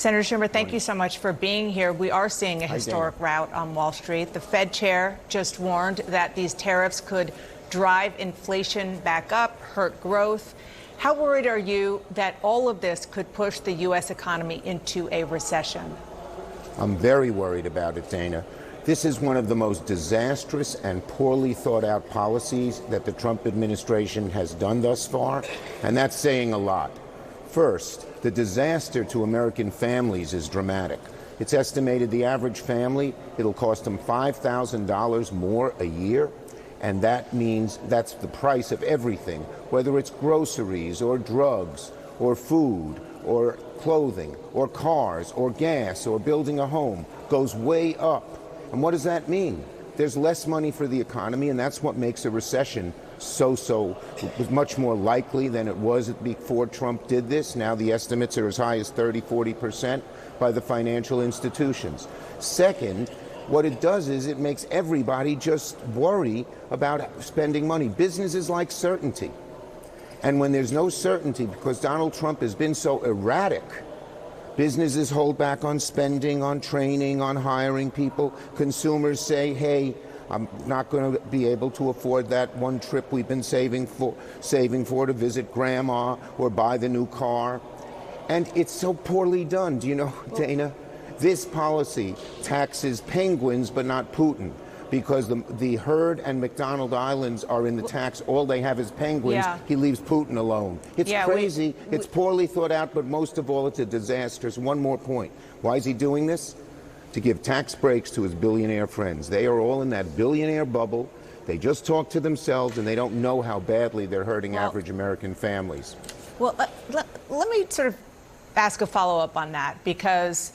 Senator Schumer, thank you so much for being here. We are seeing a historic rout on Wall Street. The Fed chair just warned that these tariffs could drive inflation back up, hurt growth. How worried are you that all of this could push the U.S. economy into a recession? I'm very worried about it, Dana. This is one of the most disastrous and poorly thought out policies that the Trump administration has done thus far, and that's saying a lot. First, the disaster to American families is dramatic. It's estimated the average family, it'll cost them $5,000 more a year, and that means that's the price of everything, whether it's groceries or drugs or food or clothing or cars or gas or building a home, goes way up. And what does that mean? There's less money for the economy, and that's what makes a recession much more likely than it was before Trump did this. Now the estimates are as high as 30–40% by the financial institutions. Second, what it does is it makes everybody just worry about spending money. Businesses like certainty. And when there's no certainty, because Donald Trump has been so erratic, businesses hold back on spending, on training, on hiring people. Consumers say, hey, I'm not going to be able to afford that one trip we've been saving for to visit grandma or buy the new car. And it's so poorly done. Do you know, Dana? This policy taxes penguins, but not Putin, because the herd and McDonald Islands are in the tax. All they have is penguins. Yeah. He leaves Putin alone. It's crazy. It's poorly thought out, but most of all, it's a disaster. So one more point. Why is he doing this? To give tax breaks to his billionaire friends. They are all in that billionaire bubble. They just talk to themselves, and they don't know how badly they're hurting average American families. Well, let me sort of ask a follow-up on that, because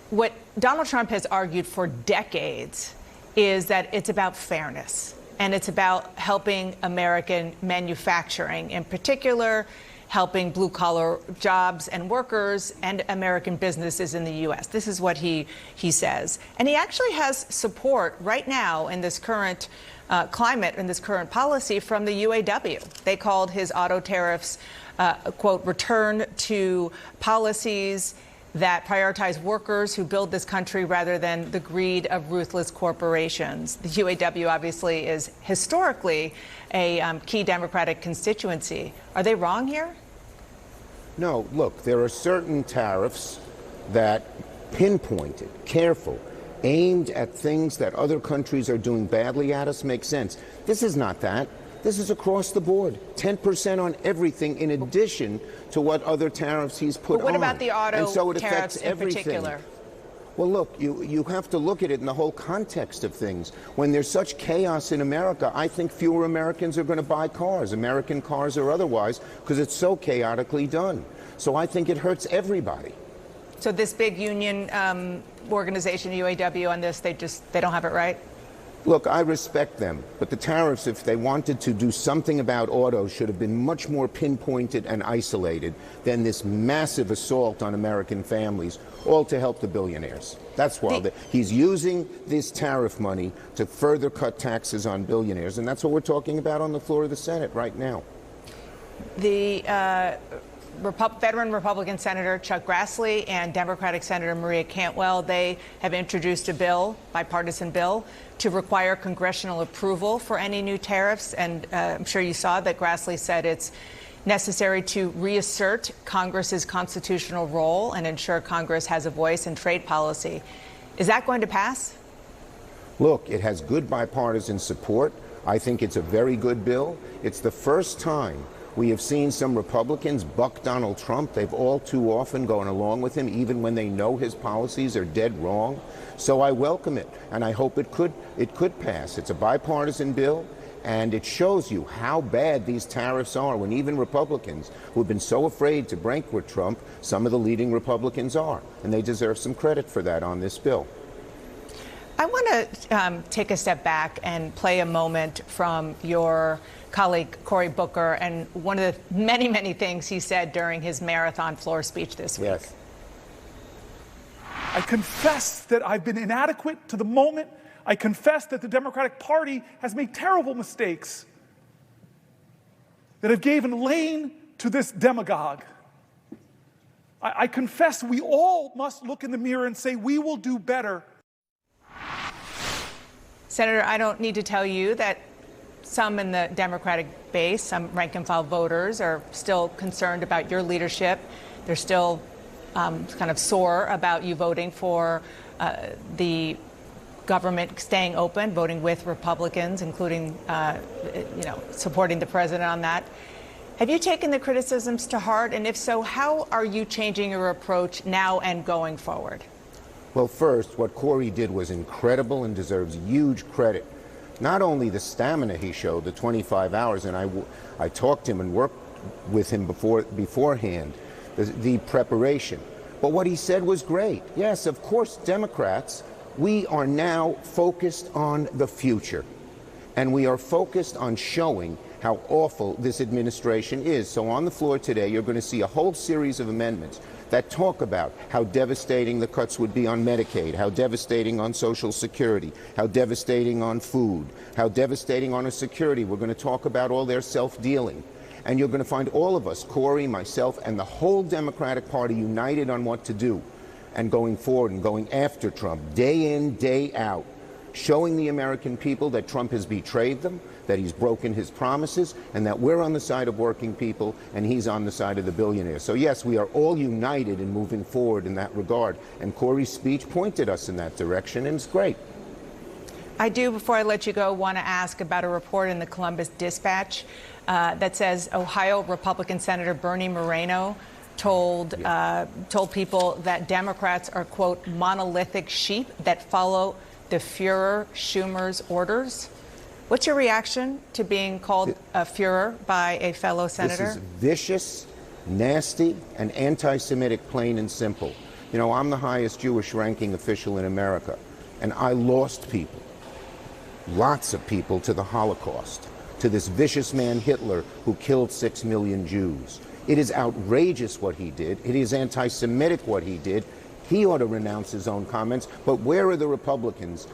what Donald Trump has argued for decades is that it's about fairness, and it's about helping American manufacturing, in particular, helping blue-collar jobs and workers and American businesses in the U.S. This is what he says. And he actually has support right now in this current climate, in this current policy from the UAW. They called his auto tariffs, quote, return to policies that prioritize workers who build this country rather than the greed of ruthless corporations. The UAW obviously is historically a key Democratic constituency. Are they wrong here? No, look, there are certain tariffs that pinpointed, careful, aimed at things that other countries are doing badly at us make sense. This is not that. This is across the board, 10% on everything in addition to what other tariffs he's put on. But what about the auto and so it tariffs affects everything. In particular? Well, look, you have to look at it in the whole context of things. When there's such chaos in America, I think fewer Americans are going to buy cars, American cars or otherwise, because it's so chaotically done. So I think it hurts everybody. So this big union organization, UAW, on this, they don't have it right? Look, I respect them, but the tariffs, if they wanted to do something about autos, should have been much more pinpointed and isolated than this massive assault on American families, all to help the billionaires. That's why he's using this tariff money to further cut taxes on billionaires, and that's what we're talking about on the floor of the Senate right now. The veteran Republican Senator Chuck Grassley and Democratic Senator Maria Cantwell, they have introduced a bill, bipartisan bill, to require congressional approval for any new tariffs. And I'm sure you saw that Grassley said it's necessary to reassert Congress's constitutional role and ensure Congress has a voice in trade policy. Is that going to pass? Look, it has good bipartisan support. I think it's a very good bill. It's the first time we have seen some Republicans buck Donald Trump. They've all too often gone along with him, even when they know his policies are dead wrong. So I welcome it, and I hope it could pass. It's a bipartisan bill, and it shows you how bad these tariffs are when even Republicans who have been so afraid to break with Trump, some of the leading Republicans are, and they deserve some credit for that on this bill. I want to take a step back and play a moment from your colleague Cory Booker and one of the many, many things he said during his marathon floor speech this week. Yes. I confess that I've been inadequate to the moment. I confess that the Democratic Party has made terrible mistakes that have given lane to this demagogue. I confess we all must look in the mirror and say we will do better. Senator, I don't need to tell you that some in the Democratic base, some rank-and-file voters, are still concerned about your leadership. They're still kind of sore about you voting for the government staying open, voting with Republicans, including, supporting the president on that. Have you taken the criticisms to heart? And if so, how are you changing your approach now and going forward? Well, first, what Corey did was incredible and deserves huge credit. Not only the stamina he showed, the 25 hours, and I talked to him and worked with him beforehand, the preparation. But what he said was great. Yes, of course, Democrats, we are now focused on the future. And we are focused on showing how awful this administration is. So on the floor today, you're going to see a whole series of amendments that talk about how devastating the cuts would be on Medicaid, how devastating on Social Security, how devastating on food, how devastating on our security. We're going to talk about all their self-dealing. And you're going to find all of us, Corey, myself, and the whole Democratic Party united on what to do and going forward and going after Trump day in, day out, showing the American people that Trump has betrayed them, that he's broken his promises, and that we're on the side of working people and he's on the side of the billionaires. So yes, we are all united in moving forward in that regard. And Corey's speech pointed us in that direction, and it's great. I do, before I let you go, want to ask about a report in the Columbus Dispatch that says Ohio Republican Senator Bernie Moreno told people that Democrats are, quote, monolithic sheep that follow the Führer Schumer's orders. What's your reaction to being called a Führer by a fellow senator? This is vicious, nasty, and anti-Semitic, plain and simple. You know, I'm the highest Jewish-ranking official in America, and I lost people, lots of people, to the Holocaust, to this vicious man Hitler who killed 6 million Jews. It is outrageous what he did. It is anti-Semitic what he did. He ought to renounce his own comments, but where are the Republicans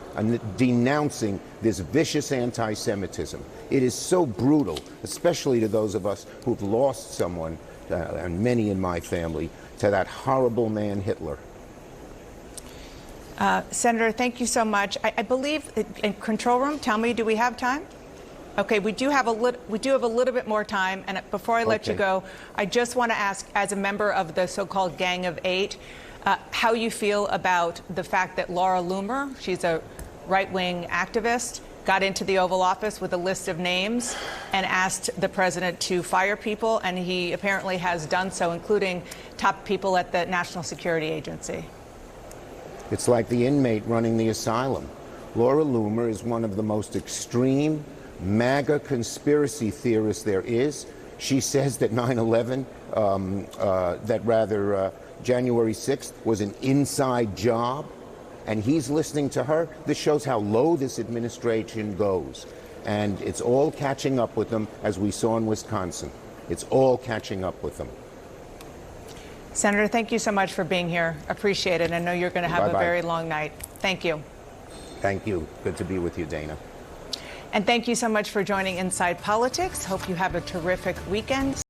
denouncing this vicious anti-Semitism? It is so brutal, especially to those of us who've lost someone, and many in my family, to that horrible man Hitler. Senator, thank you so much. I believe in control room, tell me, do we have time? Okay, we do have a little bit more time, and before I let you go, I just want to ask, as a member of the so-called Gang of Eight, how you feel about the fact that Laura Loomer, she's a right-wing activist, got into the Oval Office with a list of names and asked the president to fire people, and he apparently has done so, including top people at the National Security Agency. It's like the inmate running the asylum. Laura Loomer is one of the most extreme MAGA conspiracy theorists there is. She says that 9/11, January 6th was an inside job, and he's listening to her. This shows how low this administration goes. And it's all catching up with them, as we saw in Wisconsin. It's all catching up with them. Senator, thank you so much for being here. Appreciate it. I know you're going to have a very long night. Thank you. Thank you. Good to be with you, Dana. And thank you so much for joining Inside Politics. Hope you have a terrific weekend.